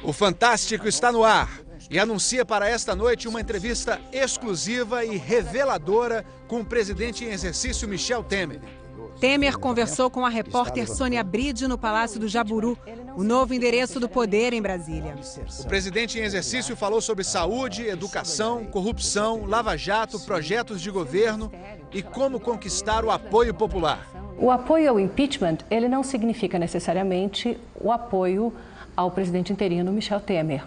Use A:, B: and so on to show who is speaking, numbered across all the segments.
A: O Fantástico está no ar e anuncia para esta noite uma entrevista exclusiva e reveladora com o presidente em exercício Michel Temer.
B: Temer conversou com a repórter Sônia Bride no Palácio do Jaburu, o novo endereço do poder em Brasília.
A: O presidente em exercício falou sobre saúde, educação, corrupção, lava-jato, projetos de governo e como conquistar o apoio popular.
C: O apoio ao impeachment, ele não significa necessariamente o apoio ao presidente interino Michel Temer.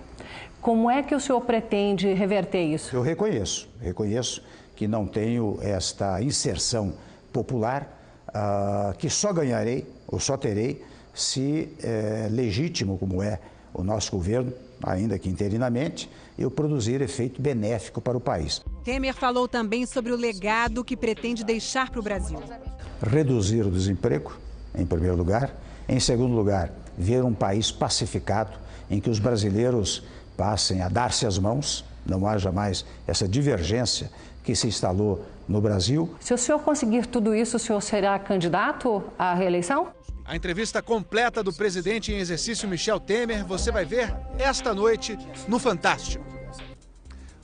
C: Como é que o senhor pretende reverter isso?
D: Eu reconheço que não tenho esta inserção popular que só ganharei ou só terei se legítimo como é o nosso governo, ainda que interinamente, eu produzir efeito benéfico para o país.
B: Temer falou também sobre o legado que pretende deixar para o Brasil.
D: Reduzir o desemprego, em primeiro lugar. Em segundo lugar, ver um país pacificado, em que os brasileiros passem a dar-se as mãos, não haja mais essa divergência que se instalou no Brasil.
C: Se o senhor conseguir tudo isso, o senhor será candidato à reeleição?
A: A entrevista completa do presidente em exercício Michel Temer você vai ver esta noite no Fantástico.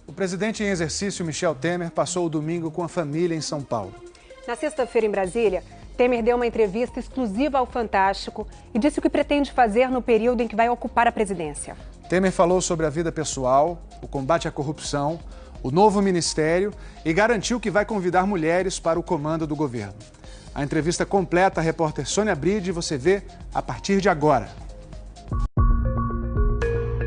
A: O presidente em exercício Michel Temer passou o domingo com a família em São Paulo.
B: Na sexta-feira, em Brasília, Temer deu uma entrevista exclusiva ao Fantástico e disse o que pretende fazer no período em que vai ocupar a presidência.
A: Temer falou sobre a vida pessoal, o combate à corrupção, o novo ministério e garantiu que vai convidar mulheres para o comando do governo. A entrevista completa, a repórter Sônia Bride, você vê a partir de agora.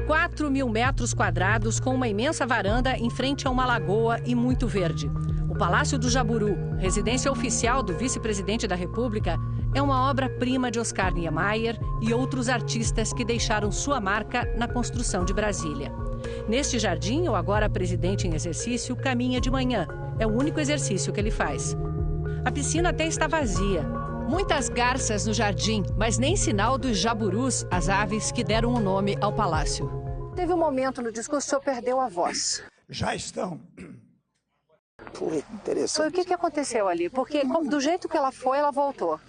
C: 4.000 metros quadrados com uma imensa varanda em frente a uma lagoa e muito verde. O Palácio do Jaburu, residência oficial do vice-presidente da República, é uma obra-prima de Oscar Niemeyer e outros artistas que deixaram sua marca na construção de Brasília. Neste jardim, o agora presidente em exercício caminha de manhã. É o único exercício que ele faz. A piscina até está vazia. Muitas garças no jardim, mas nem sinal dos jaburus, as aves que deram o nome ao palácio.
E: Teve um momento no discurso que o senhor perdeu a voz.
D: Já estão. Foi interessante.
E: Foi o que aconteceu ali? Porque do jeito que ela foi, ela voltou.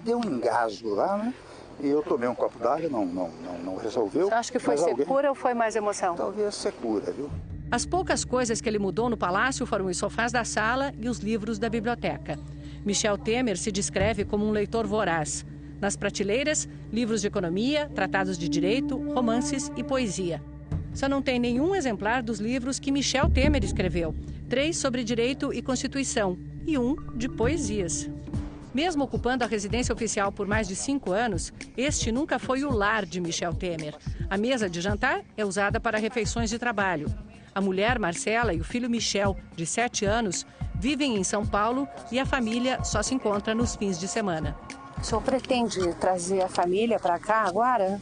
D: Deu um engasgo lá, né? E eu tomei um copo d'água, não resolveu.
E: Você acha que foi secura ou foi mais emoção?
D: Talvez secura, viu?
C: As poucas coisas que ele mudou no palácio foram os sofás da sala e os livros da biblioteca. Michel Temer se descreve como um leitor voraz. Nas prateleiras, livros de economia, tratados de direito, romances e poesia. Só não tem nenhum exemplar dos livros que Michel Temer escreveu. 3 sobre direito e Constituição e 1 de poesias. Mesmo ocupando a residência oficial por mais de 5 anos, este nunca foi o lar de Michel Temer. A mesa de jantar é usada para refeições de trabalho. A mulher, Marcela, e o filho Michel, de 7 anos, vivem em São Paulo e a família só se encontra nos fins de semana.
E: O senhor pretende trazer a família para cá agora?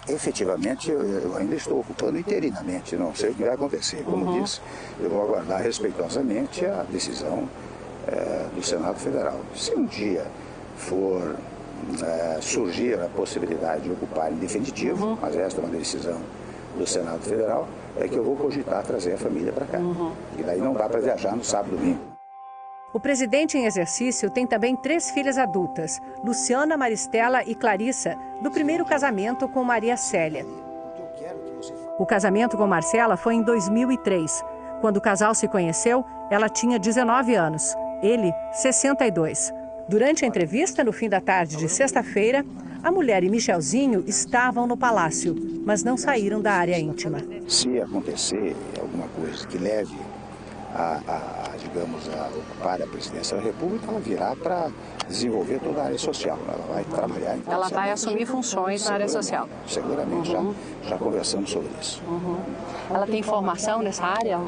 D: Efetivamente, eu ainda estou ocupando interinamente, não sei o que vai acontecer. Como disse, eu vou aguardar respeitosamente a decisão do Senado Federal. Se um dia for surgir a possibilidade de ocupar em definitivo, mas esta é uma decisão do Senado Federal, é que eu vou cogitar trazer a família para cá. E daí não dá para viajar no sábado e domingo.
C: O presidente em exercício tem também 3 filhas adultas, Luciana, Maristela e Clarissa, do primeiro casamento com Maria Célia. O casamento com Marcela foi em 2003. Quando o casal se conheceu, ela tinha 19 anos, ele 62. Durante a entrevista, no fim da tarde de sexta-feira, a mulher e Michelzinho estavam no palácio, mas não saíram da área íntima.
D: Se acontecer alguma coisa que leve a ocupar a presidência da República, ela virá para desenvolver toda a área social. Ela vai trabalhar.
E: Ela vai assumir funções na área social.
D: Seguramente, já conversamos sobre isso.
E: Ela tem formação nessa área?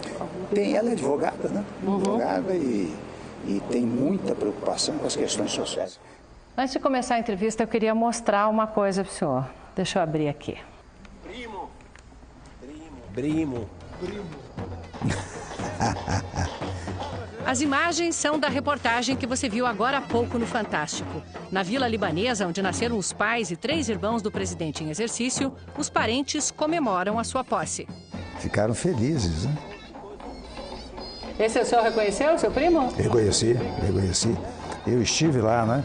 D: Tem, ela é advogada, né? Advogada e tem muita preocupação com as questões sociais.
C: Antes de começar a entrevista, eu queria mostrar uma coisa para o senhor. Deixa eu abrir aqui.
F: Primo.
C: As imagens são da reportagem que você viu agora há pouco no Fantástico. Na Vila Libanesa, onde nasceram os pais e 3 irmãos do presidente em exercício, os parentes comemoram a sua posse.
D: Ficaram felizes, né?
C: Esse o senhor reconheceu, seu primo?
D: Reconheci. Eu estive lá, né?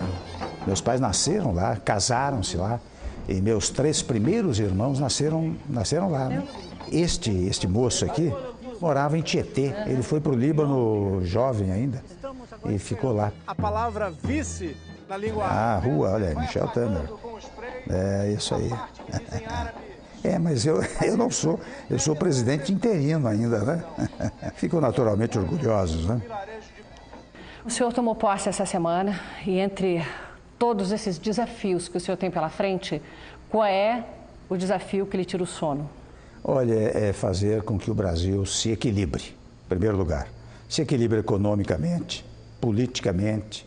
D: Meus pais nasceram lá, casaram-se lá. E meus 3 primeiros irmãos nasceram lá, né? Este moço aqui morava em Tietê. Ele foi para o Líbano jovem ainda e ficou lá.
A: A palavra vice na língua árabe.
D: Rua, olha, Michel Temer. É isso aí. Mas eu não sou, eu sou presidente interino ainda, né? Ficam naturalmente orgulhosos, né?
C: O senhor tomou posse essa semana e entre todos esses desafios que o senhor tem pela frente, qual é o desafio que lhe tira o sono?
D: Olha, é fazer com que o Brasil se equilibre, em primeiro lugar. Se equilibre economicamente, politicamente,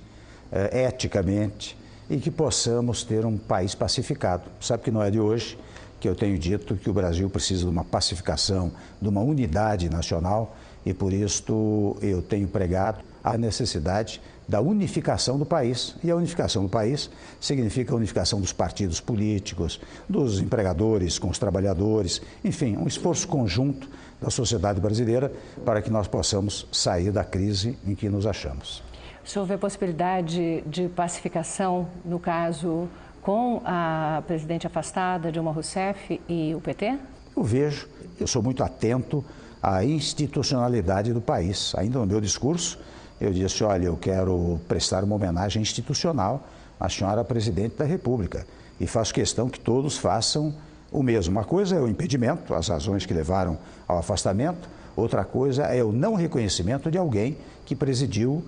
D: eticamente e que possamos ter um país pacificado. Sabe que não é de hoje que eu tenho dito que o Brasil precisa de uma pacificação, de uma unidade nacional e por isso eu tenho pregado a necessidade da unificação do país. E a unificação do país significa a unificação dos partidos políticos, dos empregadores com os trabalhadores, enfim, um esforço conjunto da sociedade brasileira para que nós possamos sair da crise em que nos achamos.
C: O senhor vê possibilidade de pacificação, no caso, com a presidente afastada, Dilma Rousseff, e o PT?
D: Eu vejo, eu sou muito atento à institucionalidade do país. Ainda no meu discurso, eu disse, olha, eu quero prestar uma homenagem institucional à senhora presidente da República e faço questão que todos façam o mesmo. Uma coisa é o impedimento, as razões que levaram ao afastamento, outra coisa é o não reconhecimento de alguém que presidiu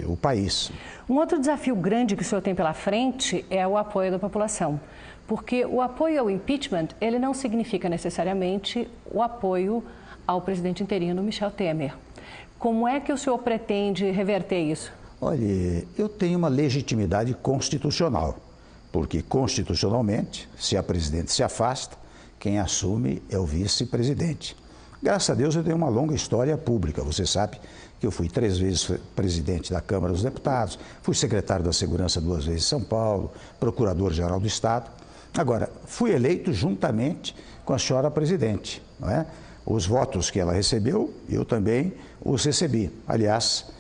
D: o país.
C: Um outro desafio grande que o senhor tem pela frente é o apoio da população, porque o apoio ao impeachment, ele não significa necessariamente o apoio ao presidente interino Michel Temer. Como é que o senhor pretende reverter isso?
D: Olha, eu tenho uma legitimidade constitucional, porque constitucionalmente, se a presidente se afasta, quem assume é o vice-presidente. Graças a Deus eu tenho uma longa história pública, você sabe que eu fui 3 vezes presidente da Câmara dos Deputados, fui secretário da Segurança 2 vezes em São Paulo, procurador-geral do Estado. Agora, fui eleito juntamente com a senhora presidente, não é? Os votos que ela recebeu, eu também os recebi. Aliás,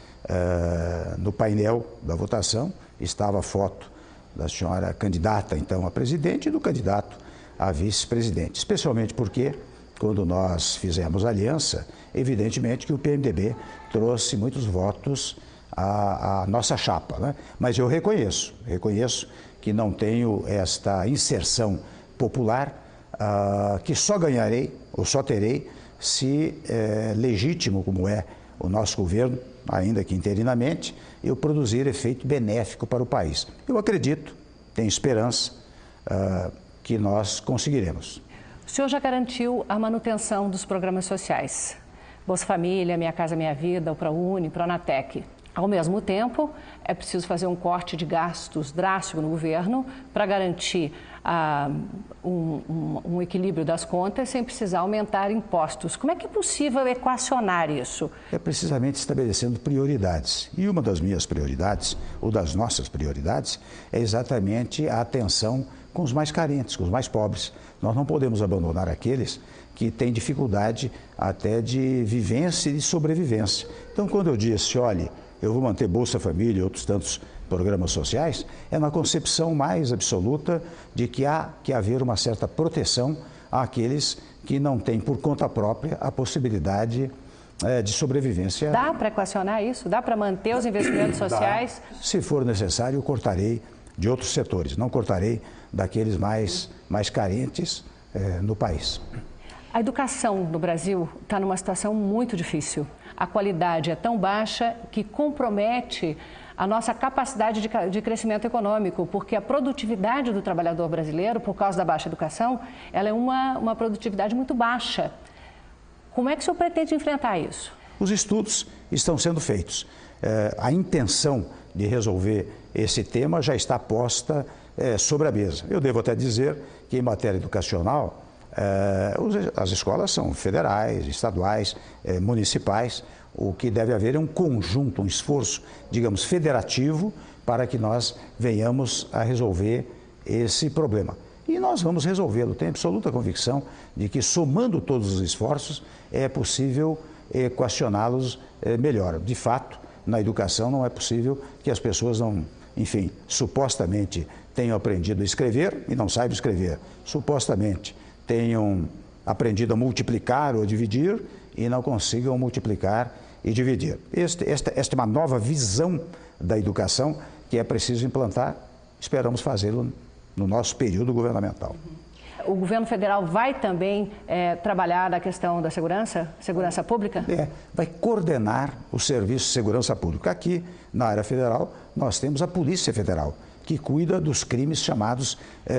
D: no painel da votação estava a foto da senhora candidata, então, a presidente e do candidato a vice-presidente. Especialmente porque, quando nós fizemos aliança, evidentemente que o PMDB trouxe muitos votos à nossa chapa, né? Mas eu reconheço que não tenho esta inserção popular que só ganharei ou só terei se legítimo como é o nosso governo, ainda que interinamente, eu produzir efeito benéfico para o país. Eu acredito, tenho esperança que nós conseguiremos.
C: O senhor já garantiu a manutenção dos programas sociais, Bolsa Família, Minha Casa Minha Vida, o ProUni, Pronatec. Ao mesmo tempo, é preciso fazer um corte de gastos drástico no governo para garantir um equilíbrio das contas sem precisar aumentar impostos. Como é que é possível equacionar isso?
D: É precisamente estabelecendo prioridades. E uma das minhas prioridades, ou das nossas prioridades, é exatamente a atenção com os mais carentes, com os mais pobres. Nós não podemos abandonar aqueles que têm dificuldade até de vivência e de sobrevivência. Então, quando eu disse, olha, eu vou manter Bolsa Família e outros tantos programas sociais, é na concepção mais absoluta de que há que haver uma certa proteção àqueles que não têm por conta própria a possibilidade de sobrevivência.
C: Dá para equacionar isso? Dá para manter os investimentos sociais?
D: Dá. Se for necessário, eu cortarei de outros setores, não cortarei daqueles mais carentes no país.
C: A educação no Brasil está numa situação muito difícil. A qualidade é tão baixa que compromete a nossa capacidade de crescimento econômico, porque a produtividade do trabalhador brasileiro, por causa da baixa educação, ela é uma produtividade muito baixa. Como é que o senhor pretende enfrentar isso?
D: Os estudos estão sendo feitos. A intenção de resolver esse tema já está posta sobre a mesa. Eu devo até dizer que, em matéria educacional, as escolas são federais, estaduais, municipais. O que deve haver é um conjunto, um esforço, digamos, federativo para que nós venhamos a resolver esse problema. E nós vamos resolvê-lo. Tenho absoluta convicção de que, somando todos os esforços, é possível equacioná-los melhor. De fato, na educação não é possível que as pessoas não, enfim, supostamente tenham aprendido a escrever e não saibam escrever. Supostamente tenham aprendido a multiplicar ou a dividir e não consigam multiplicar e dividir. Esta é uma nova visão da educação que é preciso implantar. Esperamos fazê-lo no nosso período governamental.
C: O governo federal vai também trabalhar na questão da segurança pública?
D: Vai coordenar o serviço de segurança pública. Aqui, na área federal, nós temos a Polícia Federal, que cuida dos crimes chamados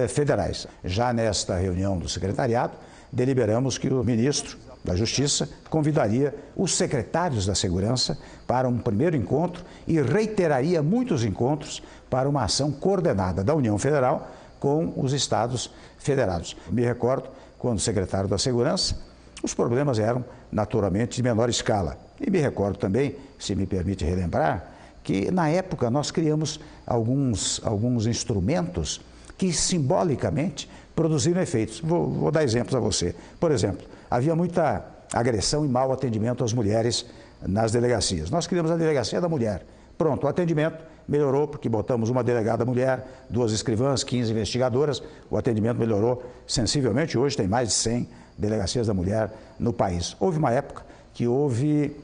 D: federais. Já nesta reunião do secretariado, deliberamos que o ministro da Justiça convidaria os secretários da Segurança para um primeiro encontro e reiteraria muitos encontros para uma ação coordenada da União Federal com os estados federados. Me recordo, quando secretário da Segurança, os problemas eram naturalmente de menor escala. E me recordo também, se me permite relembrar, que na época nós criamos alguns instrumentos que simbolicamente produziram efeitos. Vou dar exemplos a você. Por exemplo, havia muita agressão e mau atendimento às mulheres nas delegacias. Nós criamos a Delegacia da Mulher. Pronto, o atendimento melhorou porque botamos uma delegada mulher, 2 escrivãs, 15 investigadoras. O atendimento melhorou sensivelmente. Hoje tem mais de 100 delegacias da mulher no país. Houve uma época que houve,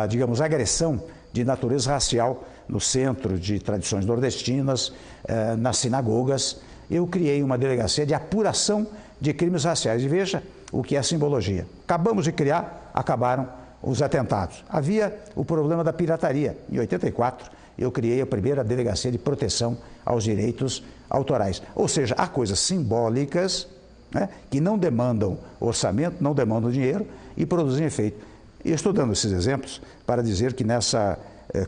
D: digamos, agressão de natureza racial no centro de tradições nordestinas, nas sinagogas. Eu criei uma delegacia de apuração de crimes raciais. E veja o que é simbologia. Acabamos de criar, acabaram os atentados. Havia o problema da pirataria. Em 84, eu criei a primeira delegacia de proteção aos direitos autorais. Ou seja, há coisas simbólicas, né, que não demandam orçamento, não demandam dinheiro e produzem efeito. E estou dando esses exemplos para dizer que nessa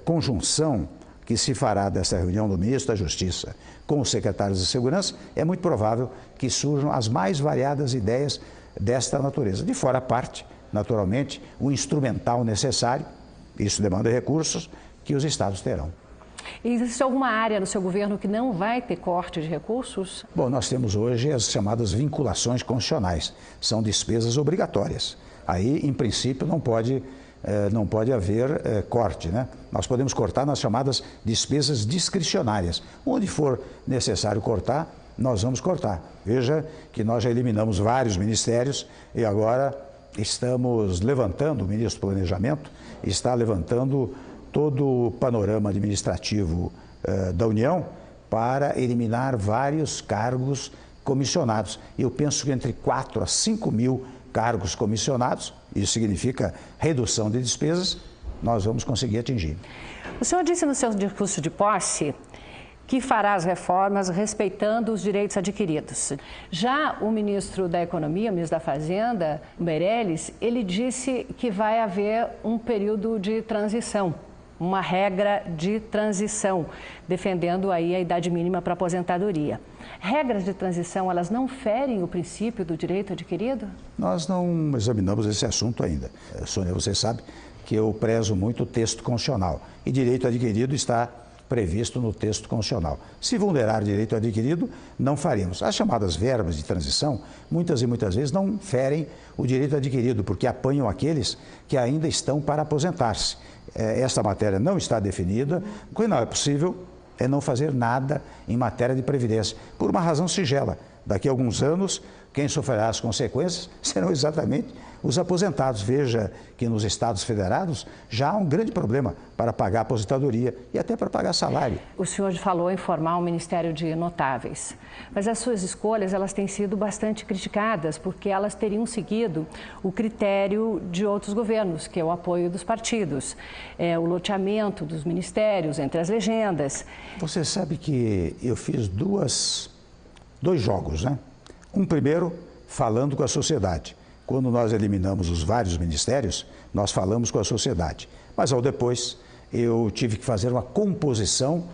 D: conjunção que se fará dessa reunião do ministro da Justiça com os secretários de Segurança, é muito provável que surjam as mais variadas ideias desta natureza. De fora a parte, naturalmente, o instrumental necessário, isso demanda recursos, que os estados terão.
C: E existe alguma área no seu governo que não vai ter corte de recursos?
D: Bom, nós temos hoje as chamadas vinculações constitucionais, são despesas obrigatórias. Aí, em princípio, não pode haver corte, né? Nós podemos cortar nas chamadas despesas discricionárias. Onde for necessário cortar, nós vamos cortar. Veja que nós já eliminamos vários ministérios e agora estamos levantando, o ministro do Planejamento está levantando todo o panorama administrativo da União para eliminar vários cargos comissionados. Eu penso que entre 4 a 5 mil cargos comissionados, isso significa redução de despesas, nós vamos conseguir atingir.
C: O senhor disse no seu discurso de posse que fará as reformas respeitando os direitos adquiridos. Já o ministro da Economia, o ministro da Fazenda, Meirelles, ele disse que vai haver um período de transição, uma regra de transição, defendendo aí a idade mínima para aposentadoria. Regras de transição, elas não ferem o princípio do direito adquirido?
D: Nós não examinamos esse assunto ainda. Sônia, você sabe que eu prezo muito o texto constitucional e direito adquirido está previsto no texto constitucional. Se vulnerar o direito adquirido, não faremos. As chamadas verbas de transição, muitas e muitas vezes não ferem o direito adquirido, porque apanham aqueles que ainda estão para aposentar-se. Esta matéria não está definida, o que não é possível é não fazer nada em matéria de previdência, por uma razão singela. Daqui a alguns anos, quem sofrerá as consequências serão exatamente os aposentados. Veja que nos estados federados já há um grande problema para pagar aposentadoria e até para pagar salário.
C: O senhor falou em formar um Ministério de Notáveis, mas as suas escolhas elas têm sido bastante criticadas porque elas teriam seguido o critério de outros governos, que é o apoio dos partidos, o loteamento dos ministérios entre as legendas.
D: Você sabe que eu fiz dois jogos, né? Um primeiro falando com a sociedade. Quando nós eliminamos os vários ministérios, nós falamos com a sociedade. Mas ao depois, eu tive que fazer uma composição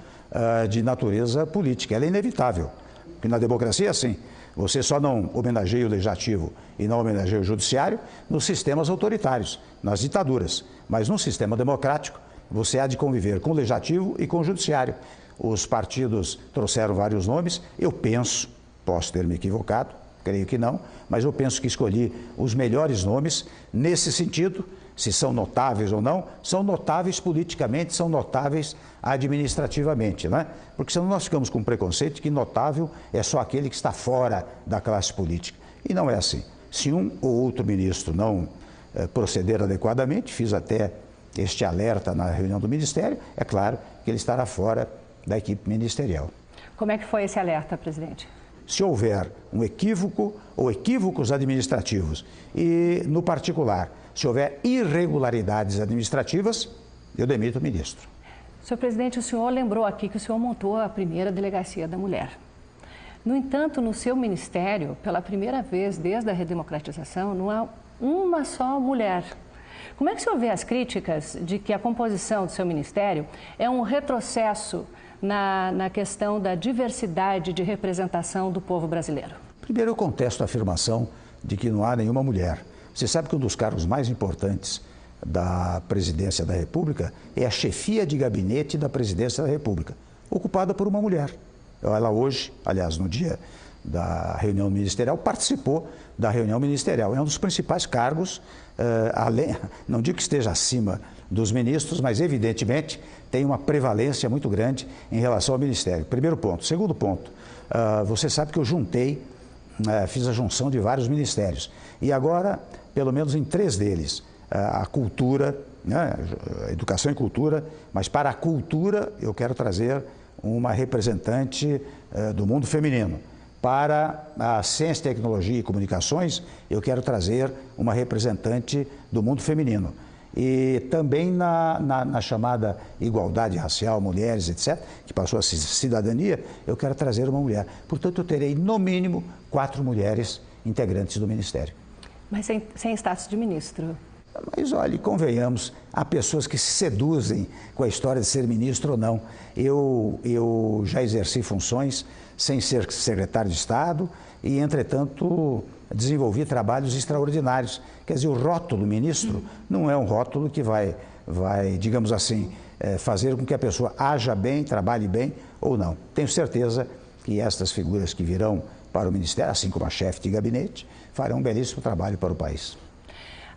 D: de natureza política. Ela é inevitável, porque na democracia é assim. Você só não homenageia o legislativo e não homenageia o judiciário nos sistemas autoritários, nas ditaduras. Mas num sistema democrático, você há de conviver com o legislativo e com o judiciário. Os partidos trouxeram vários nomes, eu penso, posso ter me equivocado, creio que não, mas eu penso que escolhi os melhores nomes nesse sentido
F: se são notáveis ou não, são notáveis politicamente, são notáveis administrativamente, né? Porque senão nós ficamos com um preconceito que notável é só aquele que está fora da classe política. E não é assim. Se um ou outro ministro não proceder adequadamente, fiz até este alerta na reunião do Ministério, é claro que ele estará fora da equipe ministerial.
C: Como é que foi esse alerta, presidente?
F: Se houver um equívoco ou equívocos administrativos e, no particular, se houver irregularidades administrativas, eu demito o ministro.
C: Senhor presidente, o senhor lembrou aqui que o senhor montou a primeira delegacia da mulher. No entanto, no seu ministério, pela primeira vez desde a redemocratização, não há uma só mulher. Como é que o senhor vê as críticas de que a composição do seu ministério é um retrocesso na questão da diversidade de representação do povo brasileiro?
F: Primeiro, eu contesto a afirmação de que não há nenhuma mulher. Você sabe que um dos cargos mais importantes da presidência da República é a chefia de gabinete da presidência da República, ocupada por uma mulher. Ela hoje, aliás, no dia da reunião ministerial, participou da reunião ministerial. É um dos principais cargos, não digo que esteja acima dos ministros, mas evidentemente tem uma prevalência muito grande em relação ao ministério. Primeiro ponto. Segundo ponto, você sabe que eu fiz a junção de vários ministérios. E agora, pelo menos em 3 deles, a cultura, né, educação e cultura, mas para a cultura eu quero trazer uma representante do mundo feminino. Para a ciência, tecnologia e comunicações, eu quero trazer uma representante do mundo feminino. E também na chamada igualdade racial, mulheres, etc., que passou a ser cidadania, eu quero trazer uma mulher. Portanto, eu terei, no mínimo, 4 mulheres integrantes do Ministério.
C: Mas sem status de ministro?
F: Mas, olha, convenhamos, há pessoas que se seduzem com a história de ser ministro ou não. Eu já exerci funções sem ser secretário de Estado e, entretanto, desenvolvi trabalhos extraordinários. Quer dizer, o rótulo ministro não é um rótulo que vai digamos assim, fazer com que a pessoa haja bem, trabalhe bem ou não. Tenho certeza que estas figuras que virão para o Ministério, assim como a chefe de gabinete, farão um belíssimo trabalho para o país.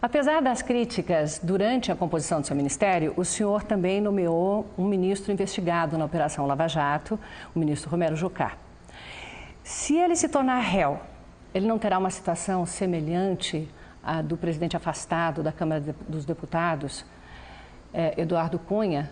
C: Apesar das críticas durante a composição do seu ministério, o senhor também nomeou um ministro investigado na Operação Lava Jato, o ministro Romero Jucá. Se ele se tornar réu, ele não terá uma situação semelhante à do presidente afastado da Câmara dos Deputados, Eduardo Cunha?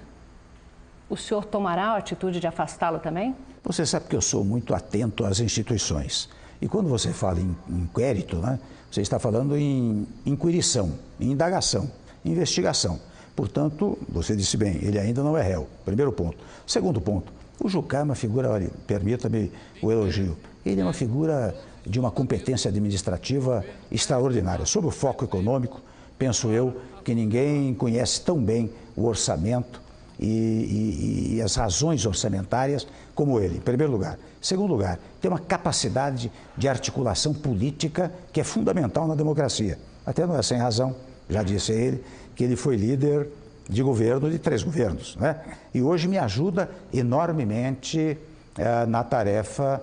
C: O senhor tomará a atitude de afastá-lo também?
F: Você sabe que eu sou muito atento às instituições. E quando você fala em inquérito, né, você está falando em inquirição, em indagação, investigação. Portanto, você disse bem, ele ainda não é réu. Primeiro ponto. Segundo ponto, o Jucá é uma figura, olha, permita-me o elogio, ele é uma figura de uma competência administrativa extraordinária. Sobre o foco econômico, penso eu que ninguém conhece tão bem o orçamento e as razões orçamentárias como ele, em primeiro lugar. Segundo lugar, tem uma capacidade de articulação política que é fundamental na democracia. Até não é sem razão, já disse ele, que ele foi líder de governo de 3 governos, né? E hoje me ajuda enormemente na tarefa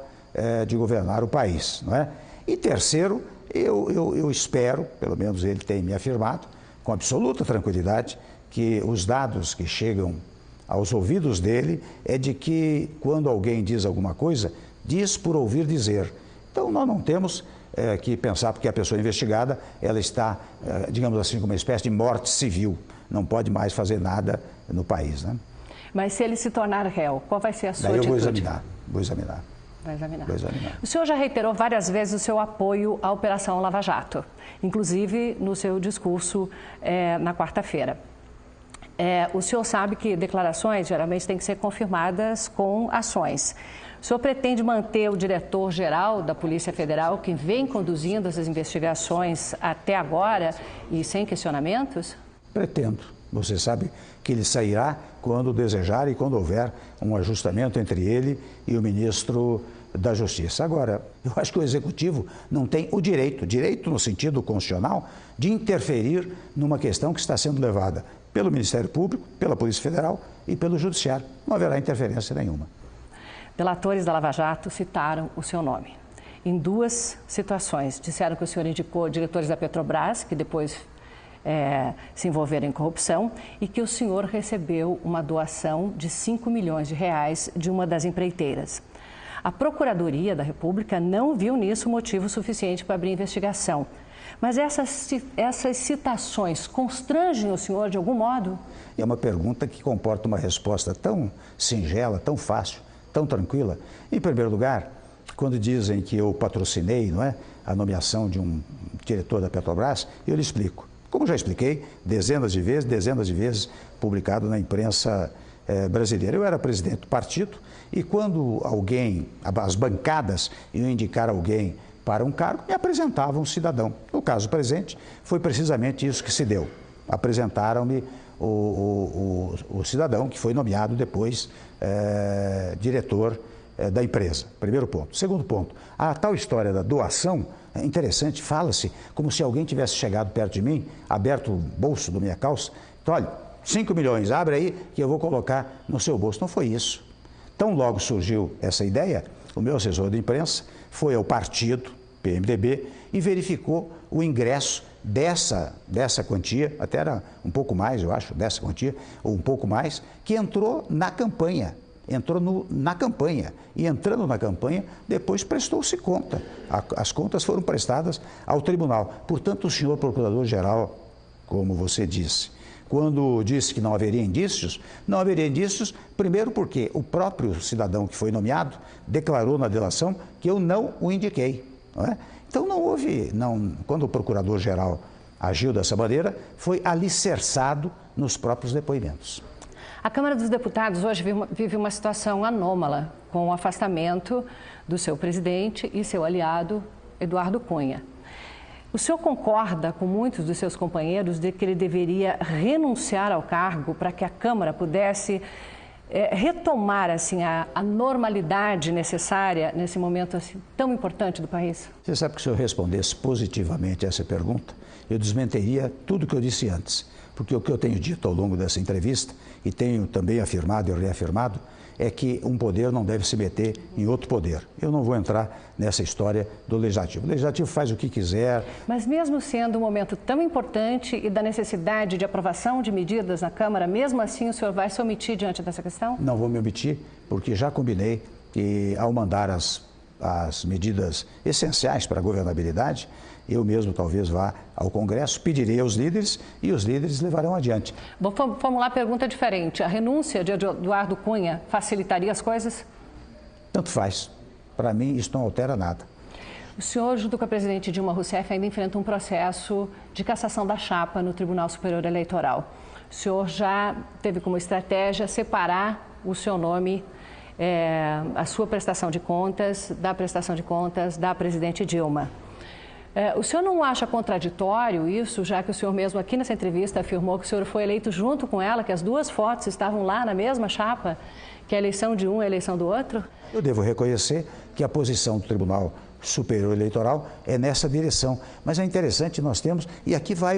F: de governar o país, não é? E terceiro, eu espero, pelo menos ele tem me afirmado, com absoluta tranquilidade, que os dados que chegam aos ouvidos dele é de que quando alguém diz alguma coisa, diz por ouvir dizer. Então nós não temos que pensar porque a pessoa investigada, ela está, digamos assim, com uma espécie de morte civil, não pode mais fazer nada no país, né?
C: Mas se ele se tornar réu, qual vai ser a sua
F: Daí eu
C: atitude?
F: Vou examinar.
C: Vai examinar.
F: Vou examinar.
C: O senhor já reiterou várias vezes o seu apoio à Operação Lava Jato, inclusive no seu discurso na quarta-feira. O senhor sabe que declarações geralmente têm que ser confirmadas com ações. O senhor pretende manter o diretor-geral da Polícia Federal, que vem conduzindo essas investigações até agora e sem questionamentos?
F: Pretendo. Você sabe que ele sairá quando desejar e quando houver um ajustamento entre ele e o ministro da Justiça. Agora, eu acho que o Executivo não tem o direito no sentido constitucional, de interferir numa questão que está sendo levada pelo Ministério Público, pela Polícia Federal e pelo Judiciário. Não haverá interferência nenhuma.
C: Delatores da Lava Jato citaram o seu nome. Em 2 situações, disseram que o senhor indicou diretores da Petrobras, que depois se envolveram em corrupção e que o senhor recebeu uma doação de 5 milhões de reais de uma das empreiteiras. A Procuradoria da República não viu nisso motivo suficiente para abrir investigação. Mas essas citações constrangem o senhor de algum modo?
F: É uma pergunta que comporta uma resposta tão singela, tão fácil, tão tranquila. Em primeiro lugar, quando dizem que eu patrocinei, não é, a nomeação de um diretor da Petrobras, eu lhe explico. Como já expliquei dezenas de vezes, publicado na imprensa brasileira. Eu era presidente do partido e quando as bancadas iam indicar alguém para um cargo, me apresentavam um cidadão. No caso presente, foi precisamente isso que se deu. Apresentaram-me o cidadão que foi nomeado depois diretor da empresa. Primeiro ponto. Segundo ponto, a tal história da doação é interessante, fala-se como se alguém tivesse chegado perto de mim, aberto o bolso da minha calça, então, olha, 5 milhões, abre aí que eu vou colocar no seu bolso. Não foi isso. Tão logo surgiu essa ideia, o meu assessor de imprensa foi ao partido, PMDB, e verificou o ingresso dessa quantia, até era um pouco mais, eu acho, dessa quantia, ou um pouco mais, que entrou na campanha. Na campanha. E entrando na campanha, depois prestou-se conta. As contas foram prestadas ao tribunal. Portanto, o senhor procurador-geral, como você disse, quando disse que não haveria indícios, primeiro porque o próprio cidadão que foi nomeado declarou na delação que eu não o indiquei. Não é? Então quando o procurador-geral agiu dessa maneira, foi alicerçado nos próprios depoimentos.
C: A Câmara dos Deputados hoje vive uma situação anômala, com o afastamento do seu presidente e seu aliado, Eduardo Cunha. O senhor concorda com muitos dos seus companheiros de que ele deveria renunciar ao cargo para que a Câmara pudesse retomar assim, a normalidade necessária nesse momento assim, tão importante do país?
F: Você sabe que se eu respondesse positivamente a essa pergunta, eu desmentiria tudo que eu disse antes. Porque o que eu tenho dito ao longo dessa entrevista, e tenho também afirmado e reafirmado, é que um poder não deve se meter em outro poder. Eu não vou entrar nessa história do Legislativo. O Legislativo faz o que quiser.
C: Mas mesmo sendo um momento tão importante e da necessidade de aprovação de medidas na Câmara, mesmo assim o senhor vai se omitir diante dessa questão?
F: Não vou me omitir, porque já combinei que ao mandar as medidas essenciais para a governabilidade, eu mesmo talvez vá ao Congresso, pedirei aos líderes e os líderes levarão adiante.
C: Vou formular a pergunta diferente. A renúncia de Eduardo Cunha facilitaria as coisas?
F: Tanto faz. Para mim, isso não altera nada.
C: O senhor, junto com a presidente Dilma Rousseff, ainda enfrenta um processo de cassação da chapa no Tribunal Superior Eleitoral. O senhor já teve como estratégia separar o seu nome, a sua prestação de contas, da prestação de contas da presidente Dilma. O senhor não acha contraditório isso, já que o senhor mesmo aqui nessa entrevista afirmou que o senhor foi eleito junto com ela, que as duas fotos estavam lá na mesma chapa, que a eleição de um é a eleição do outro?
F: Eu devo reconhecer que a posição do Tribunal Superior Eleitoral é nessa direção. Mas é interessante, nós temos, e aqui vai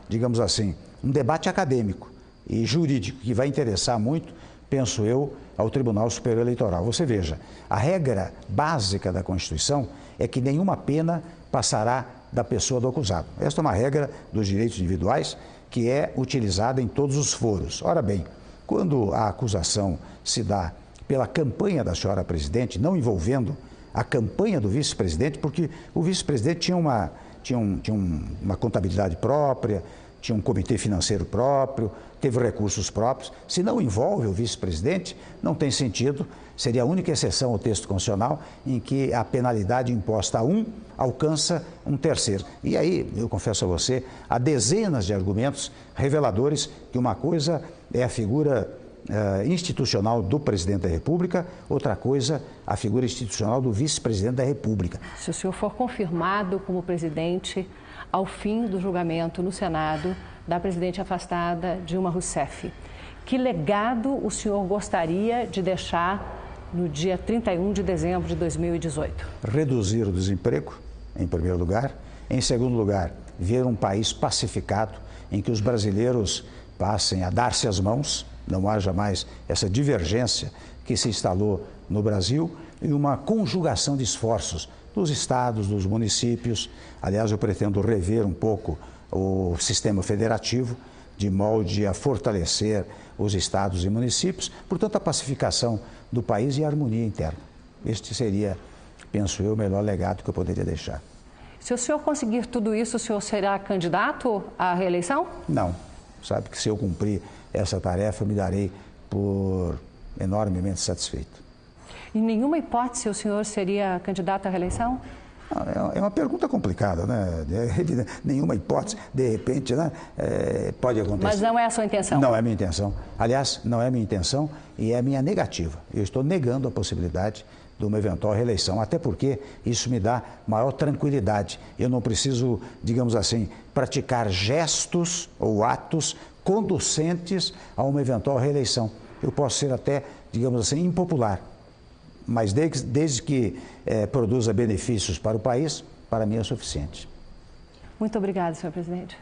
F: digamos assim, um debate acadêmico e jurídico que vai interessar muito, penso eu, ao Tribunal Superior Eleitoral. Você veja, a regra básica da Constituição é que nenhuma pena passará da pessoa do acusado. Esta é uma regra dos direitos individuais que é utilizada em todos os foros. Ora bem, quando a acusação se dá pela campanha da senhora presidente, não envolvendo a campanha do vice-presidente, porque o vice-presidente tinha uma contabilidade própria, tinha um comitê financeiro próprio, teve recursos próprios. Se não envolve o vice-presidente, não tem sentido. Seria a única exceção ao texto constitucional em que a penalidade imposta a um alcança um terceiro. E aí, eu confesso a você, há dezenas de argumentos reveladores que uma coisa é a figura institucional do presidente da República, outra coisa a figura institucional do vice-presidente da República.
C: Se o senhor for confirmado como presidente, ao fim do julgamento no Senado da presidente afastada Dilma Rousseff, que legado o senhor gostaria de deixar no dia 31 de dezembro de 2018?
F: Reduzir o desemprego, em primeiro lugar. Em segundo lugar, ver um país pacificado, em que os brasileiros passem a dar-se as mãos, não haja mais essa divergência que se instalou no Brasil, e uma conjugação de esforços dos estados, dos municípios. Aliás, eu pretendo rever um pouco o sistema federativo, de molde a fortalecer os estados e municípios, portanto, a pacificação do país e a harmonia interna. Este seria, penso eu, o melhor legado que eu poderia deixar.
C: Se o senhor conseguir tudo isso, o senhor será candidato à reeleição?
F: Não. Sabe que se eu cumprir essa tarefa, eu me darei por enormemente satisfeito.
C: Em nenhuma hipótese o senhor seria candidato à reeleição?
F: É uma pergunta complicada, né? Nenhuma hipótese, de repente, né? Pode acontecer.
C: Mas não é a sua intenção?
F: Não é a minha intenção. Aliás, não é a minha intenção e é a minha negativa. Eu estou negando a possibilidade de uma eventual reeleição, até porque isso me dá maior tranquilidade. Eu não preciso, digamos assim, praticar gestos ou atos conducentes a uma eventual reeleição. Eu posso ser até, digamos assim, impopular, mas desde que produza benefícios para o país, para mim é suficiente.
C: Muito obrigada, senhor presidente.